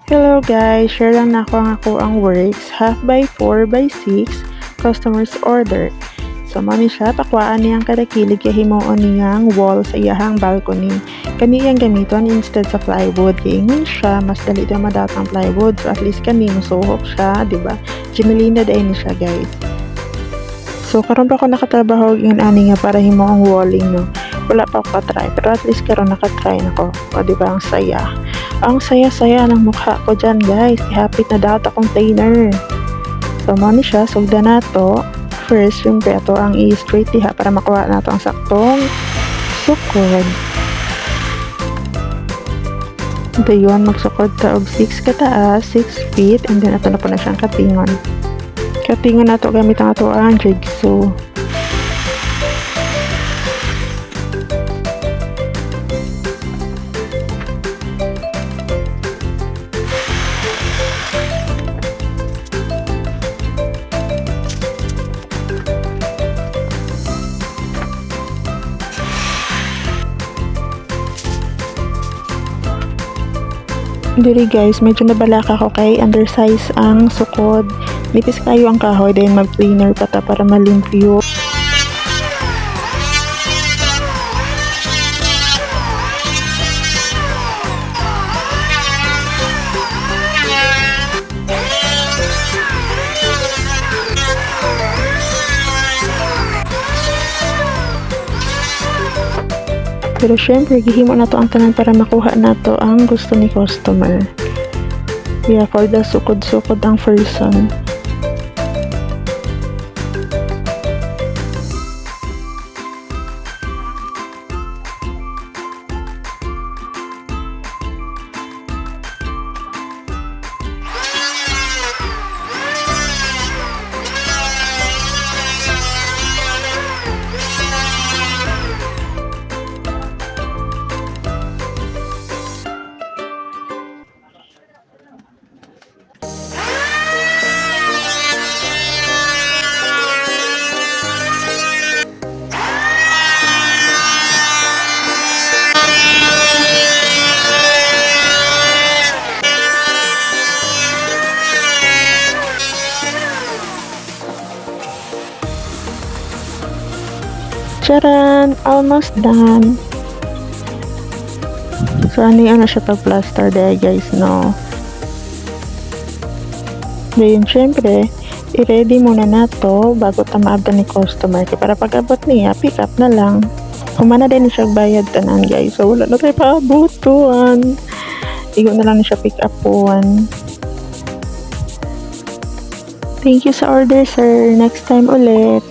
Hello guys, share lang na ako ang works, half by 4 by 6, customer's order. So mami siya, pakwaan niyang kada kilig kay himuon niyang wall sa iyahang balcony. Kaniyang gamiton instead sa plywood. Kaya ingon siya, mas dali daw madatang plywood. So at least kani musuhok siya, di ba? Gimelina day ni siya guys. So karon pa ako nakatrabaho yung ani nga para himo ang walling no. Wala pa ako try pero at least karon nakatry nako. O di ba ang saya. Ang saya-saya ng mukha ko dyan guys. Ihapit na daw akong planer. So mo ni siya, sugda na to. First, yung peto ang i-straight diha para makuha na to ang saktong sukod. Ito yun, magsukod ta og 6 kataas, 6 feet, and then ato na po na siyang katingon. Katingon na to gamit ang ato ang jigsaw. Diri guys, medyo nabalaka ko kay undersize ang sukod. Nipis kayo ang kahoy, then mag-cleaner pa ta para malimpyo. Pero syempre, gihimo na to ang tanan para makuha na to ang gusto ni customer. Yeah, for the sukod-sukod ang person. Charan! Almost done! So, ano yung siya pag-plaster dahil guys, no? Ngayon, syempre, i-ready muna na to bago tamaabdan ni customer. Kaya para pag-abot niya, pick up na lang. Humana din siya bayad tanan guys. So, wala na tayo paabutuan. Igo na lang siya pick up puan. Thank you sa order, sir. Next time ulit.